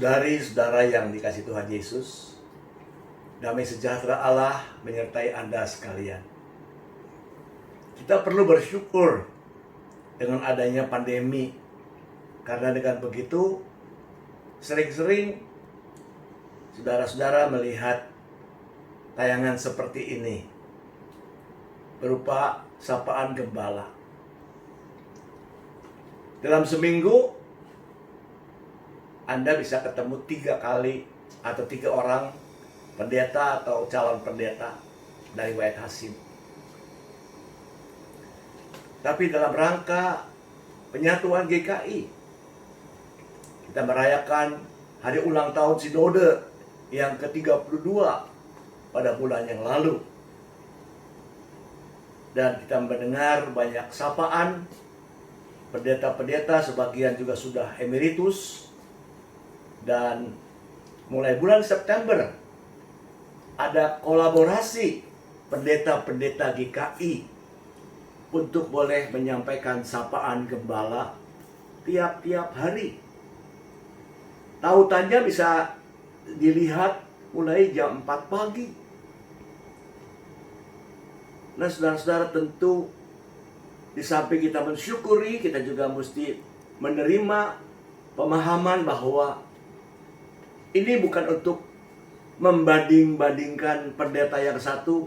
Saudari-saudara yang dikasihi Tuhan Yesus, damai sejahtera Allah menyertai Anda sekalian. Kita perlu bersyukur dengan adanya pandemi, karena dengan begitu sering-sering saudara-saudara melihat tayangan seperti ini berupa sapaan gembala. Dalam seminggu Anda bisa ketemu 3 kali atau 3 orang pendeta atau calon pendeta dari Wahid Hasim. Tapi dalam rangka penyatuan GKI, kita merayakan hari ulang tahun Sinode yang ke-32 pada bulan yang lalu. Dan kita mendengar banyak sapaan pendeta-pendeta, sebagian juga sudah emeritus. Dan mulai bulan September ada kolaborasi pendeta-pendeta GKI untuk boleh menyampaikan sapaan gembala tiap-tiap hari. Tautannya bisa dilihat mulai jam 4 pagi. Nah, saudara-saudara, tentu di samping kita mensyukuri, kita juga mesti menerima pemahaman bahwa ini bukan untuk membanding-bandingkan pendeta yang satu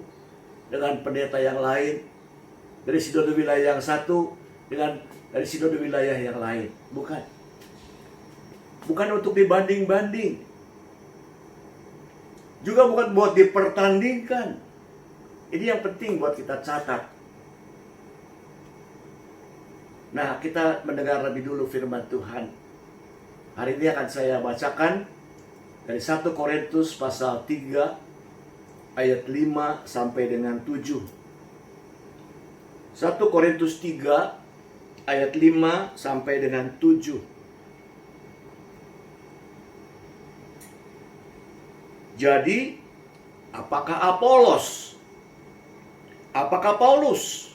dengan pendeta yang lain, dari sinode wilayah yang satu dengan dari sinode wilayah yang lain. Bukan. Bukan untuk dibanding-banding. Juga bukan buat dipertandingkan. Ini yang penting buat kita catat. Nah, kita mendengar lebih dulu firman Tuhan. Hari ini akan saya bacakan dari 1 Korintus pasal 3 ayat 5 sampai dengan 7. 1 Korintus 3 ayat 5 sampai dengan 7. Jadi, apakah Apolos? Apakah Paulus?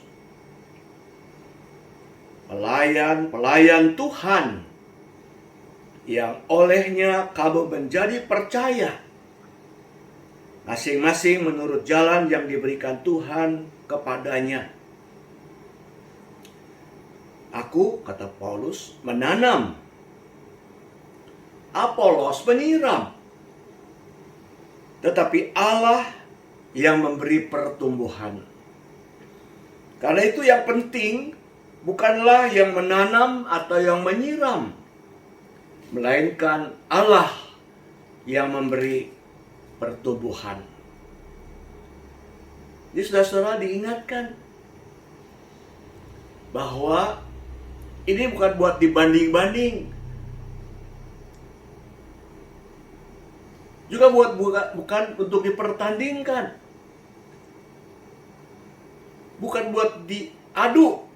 Pelayan-pelayan Tuhan yang olehnya kamu menjadi percaya, masing-masing menurut jalan yang diberikan Tuhan kepadanya. Aku, kata Paulus, menanam, Apolos menyiram, tetapi Allah yang memberi pertumbuhan. Karena itu yang penting bukanlah yang menanam atau yang menyiram, melainkan Allah yang memberi pertumbuhan. Jadi saudara-saudara diingatkan bahwa ini bukan buat dibanding-banding. Juga bukan untuk dipertandingkan. Bukan buat diadu.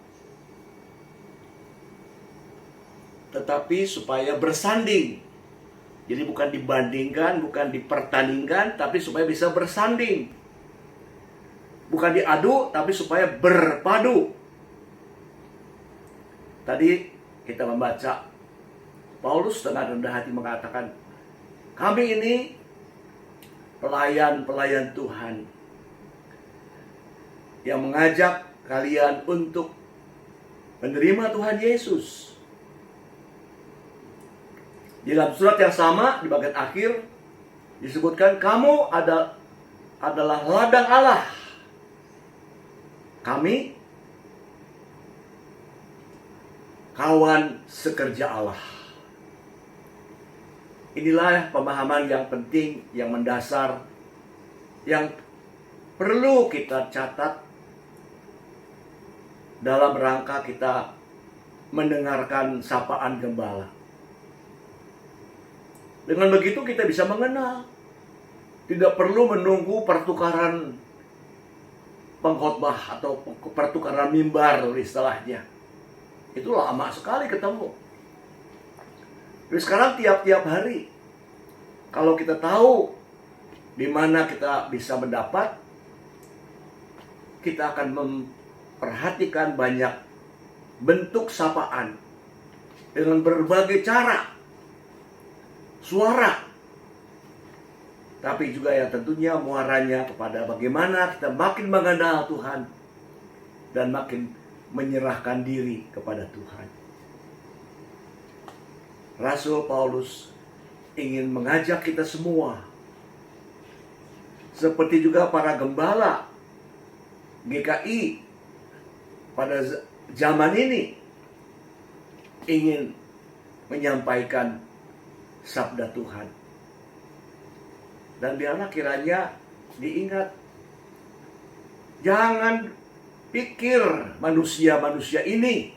Tetapi supaya bersanding. Jadi bukan dibandingkan, bukan dipertandingkan, tapi supaya bisa bersanding. Bukan diadu, tapi supaya berpadu. Tadi kita membaca Paulus dengan rendah hati mengatakan, kami ini pelayan-pelayan Tuhan yang mengajak kalian untuk menerima Tuhan Yesus. Di dalam surat yang sama, di bagian akhir, disebutkan kamu adalah ladang Allah. Kami kawan sekerja Allah. Inilah pemahaman yang penting, yang mendasar, yang perlu kita catat dalam rangka kita mendengarkan sapaan gembala. Dengan begitu kita bisa mengenal. Tidak perlu menunggu pertukaran pengkhotbah atau pertukaran mimbar istilahnya. Itu lama sekali ketemu. Jadi sekarang tiap-tiap hari, kalau kita tahu di mana kita bisa mendapat, kita akan memperhatikan banyak bentuk sapaan dengan berbagai cara suara, tapi juga yang tentunya muaranya kepada bagaimana kita makin mengenal Tuhan dan makin menyerahkan diri kepada Tuhan. Rasul Paulus ingin mengajak kita semua, seperti juga para gembala GKI pada zaman ini, ingin menyampaikan sabda Tuhan. Dan biarlah kiranya diingat, jangan pikir manusia-manusia ini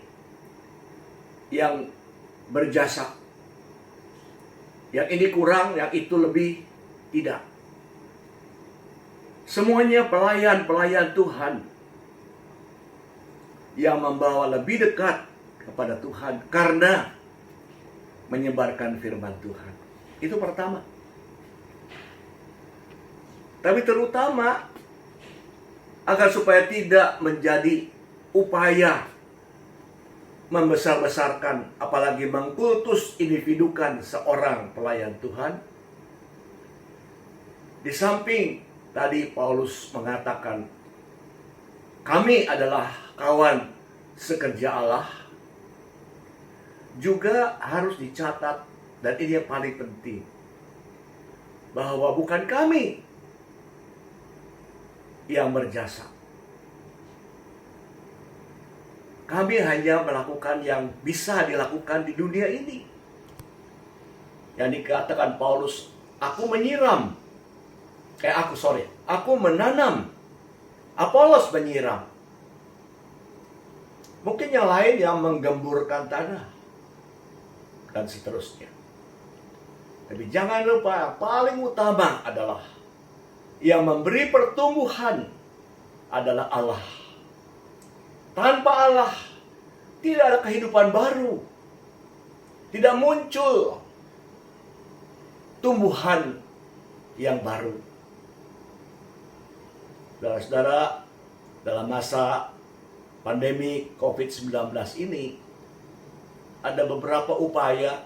yang berjasa, yang ini kurang, yang itu lebih. Tidak. Semuanya pelayan-pelayan Tuhan yang membawa lebih dekat kepada Tuhan karena menyebarkan firman Tuhan. Itu pertama. Tapi terutama agar supaya tidak menjadi upaya membesar-besarkan, apalagi mengkultus individukan seorang pelayan Tuhan. Di samping tadi Paulus mengatakan, kami adalah kawan sekerja Allah, juga harus dicatat, dan ini yang paling penting, bahwa bukan kami yang berjasa. Kami hanya melakukan yang bisa dilakukan di dunia ini. Yang dikatakan Paulus, aku menanam, Apolos menyiram. Mungkin yang lain yang menggemburkan tanah, dan seterusnya. Tapi jangan lupa, yang paling utama adalah yang memberi pertumbuhan adalah Allah. Tanpa Allah tidak ada kehidupan baru, tidak muncul tumbuhan yang baru. Saudara-saudara, dalam masa pandemi COVID-19 ini, ada beberapa upaya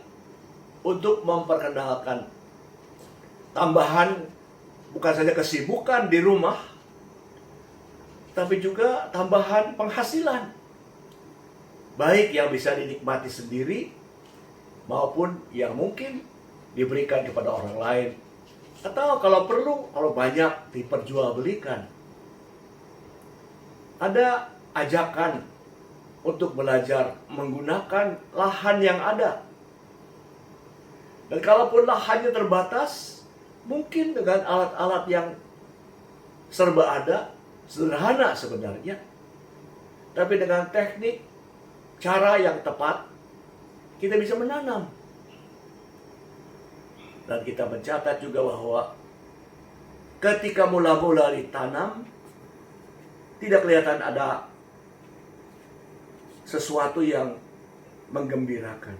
untuk memperkenalkan tambahan, bukan saja kesibukan di rumah, tapi juga tambahan penghasilan, baik yang bisa dinikmati sendiri maupun yang mungkin diberikan kepada orang lain, atau kalau perlu, kalau banyak, diperjualbelikan. Ada ajakan untuk belajar menggunakan lahan yang ada. Dan kalaupun lahannya terbatas, mungkin dengan alat-alat yang serba ada, sederhana sebenarnya, tapi dengan teknik, cara yang tepat, kita bisa menanam. Dan kita mencatat juga bahwa ketika mula-mula ditanam, tidak kelihatan ada sesuatu yang menggembirakan.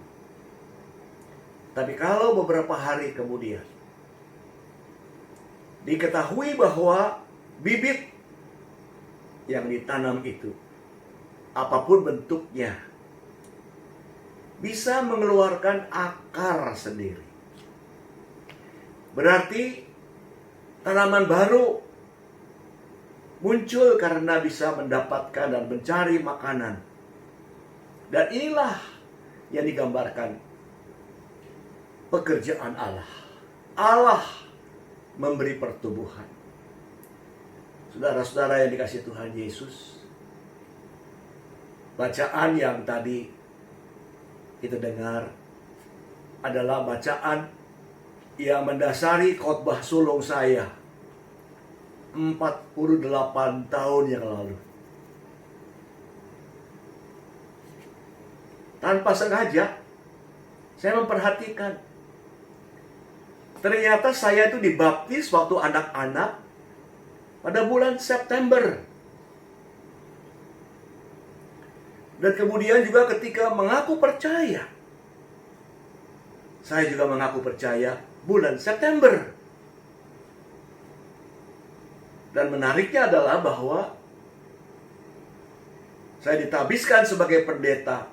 Tapi kalau beberapa hari kemudian diketahui bahwa bibit yang ditanam itu, apapun bentuknya, bisa mengeluarkan akar sendiri. Berarti tanaman baru muncul karena bisa mendapatkan dan mencari makanan. Dan inilah yang digambarkan pekerjaan Allah. Allah memberi pertumbuhan. Saudara-saudara yang dikasihi Tuhan Yesus, bacaan yang tadi kita dengar adalah bacaan yang mendasari khotbah sulung saya 48 tahun yang lalu. Tanpa sengaja, saya memperhatikan. Ternyata saya itu dibaptis waktu anak-anak pada bulan September. Dan kemudian juga ketika mengaku percaya, saya juga mengaku percaya bulan September. Dan menariknya adalah bahwa saya ditabiskan sebagai pendeta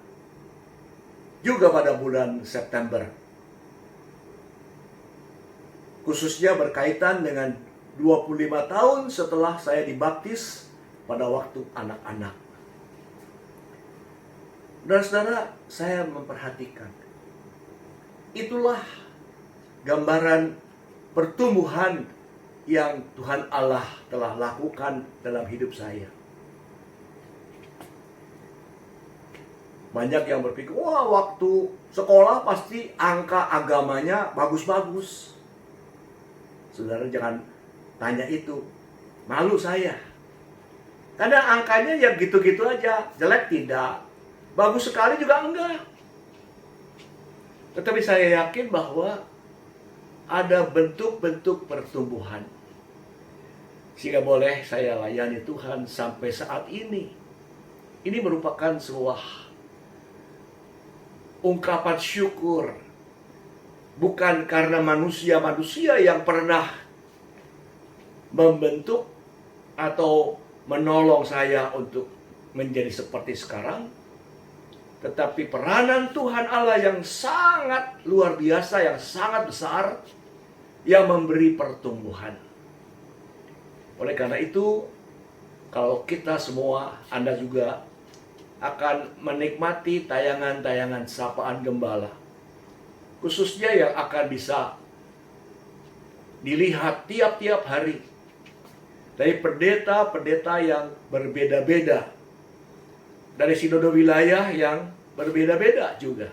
juga pada bulan September. khususnya berkaitan dengan 25 tahun setelah saya dibaptis pada waktu anak-anak. Saudara-saudara, saya memperhatikan, itulah gambaran pertumbuhan yang Tuhan Allah telah lakukan dalam hidup saya. Banyak yang berpikir, wah waktu sekolah pasti angka agamanya bagus-bagus. Saudara jangan tanya itu. Malu saya. Kadang angkanya ya gitu-gitu aja. Jelek tidak. Bagus sekali juga enggak. Tetapi saya yakin bahwa ada bentuk-bentuk pertumbuhan. Sehingga boleh saya layani Tuhan sampai saat ini. Ini merupakan sebuah ungkapan syukur, bukan karena manusia-manusia yang pernah membentuk atau menolong saya untuk menjadi seperti sekarang, tetapi peranan Tuhan Allah yang sangat luar biasa, yang sangat besar, yang memberi pertumbuhan. Oleh karena itu, kalau kita semua, Anda juga akan menikmati tayangan-tayangan Sapaan Gembala, khususnya yang akan bisa dilihat tiap-tiap hari dari pendeta-pendeta yang berbeda-beda, dari sinode wilayah yang berbeda-beda juga,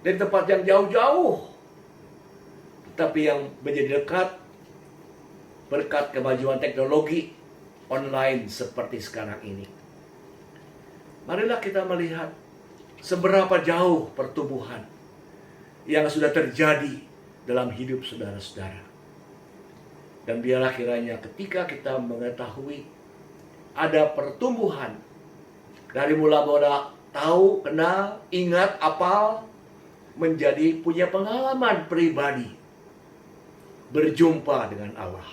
dari tempat yang jauh-jauh, tetapi yang menjadi dekat berkat kemajuan teknologi online seperti sekarang ini. Marilah kita melihat seberapa jauh pertumbuhan yang sudah terjadi dalam hidup saudara-saudara. Dan biarlah kiranya ketika kita mengetahui ada pertumbuhan dari mula-mula tahu, kenal, ingat, apal, menjadi punya pengalaman pribadi berjumpa dengan Allah.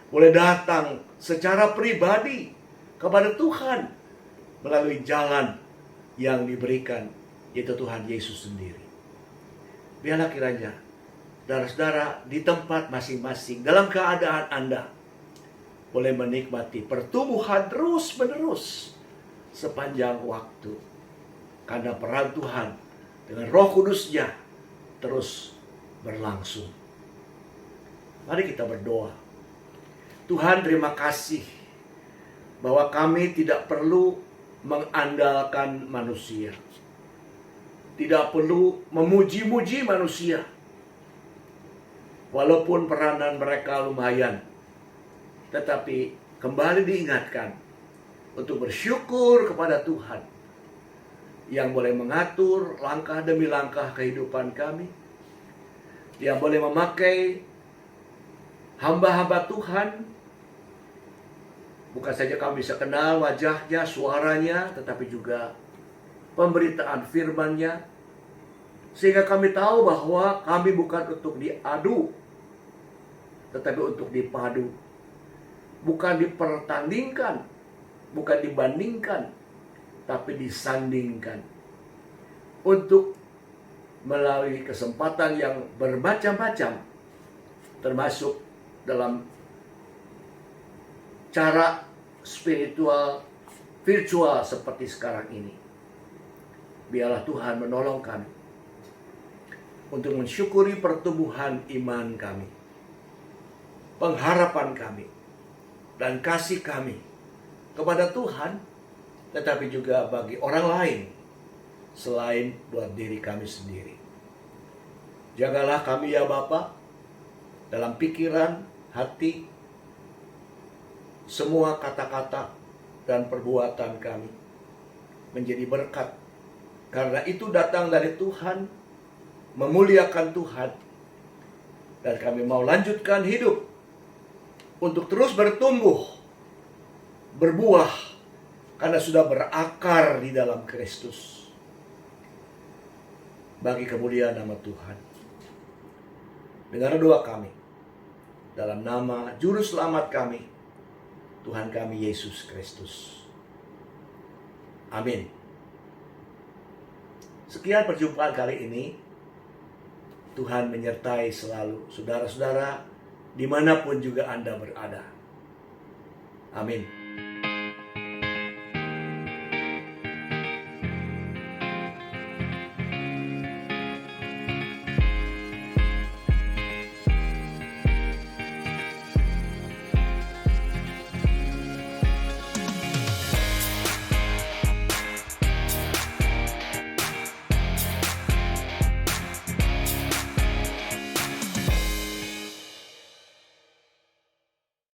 Boleh datang secara pribadi kepada Tuhan melalui jalan yang diberikan, yaitu Tuhan Yesus sendiri. Biarlah kiranya saudara-saudara di tempat masing-masing, dalam keadaan Anda, boleh menikmati pertumbuhan terus-menerus sepanjang waktu. Karena peran Tuhan dengan Roh Kudus-Nya terus berlangsung. Mari kita berdoa. Tuhan, terima kasih bahwa kami tidak perlu mengandalkan manusia, tidak perlu memuji-muji manusia, walaupun peranan mereka lumayan, tetapi kembali diingatkan untuk bersyukur kepada Tuhan yang boleh mengatur langkah demi langkah kehidupan kami, yang boleh memakai hamba-hamba Tuhan. Bukan saja kami bisa kenal wajahnya, suaranya, tetapi juga pemberitaan firman-Nya. Sehingga kami tahu bahwa kami bukan untuk diadu, tetapi untuk dipadu. Bukan dipertandingkan, bukan dibandingkan, tapi disandingkan. Untuk melalui kesempatan yang bermacam-macam, termasuk dalam cara spiritual, virtual seperti sekarang ini. Biarlah Tuhan menolong kami untuk mensyukuri pertumbuhan iman kami, pengharapan kami, dan kasih kami kepada Tuhan, tetapi juga bagi orang lain selain buat diri kami sendiri. Jagalah kami ya Bapa, dalam pikiran, hati, semua kata-kata dan perbuatan kami menjadi berkat. Karena itu datang dari Tuhan, memuliakan Tuhan. Dan kami mau lanjutkan hidup untuk terus bertumbuh, berbuah, karena sudah berakar di dalam Kristus. Bagi kemuliaan nama Tuhan. Dengar doa kami. Dalam nama Juru Selamat kami, Tuhan kami Yesus Kristus. Amin. Sekian perjumpaan kali ini. Tuhan menyertai selalu saudara-saudara dimanapun juga Anda berada. Amin.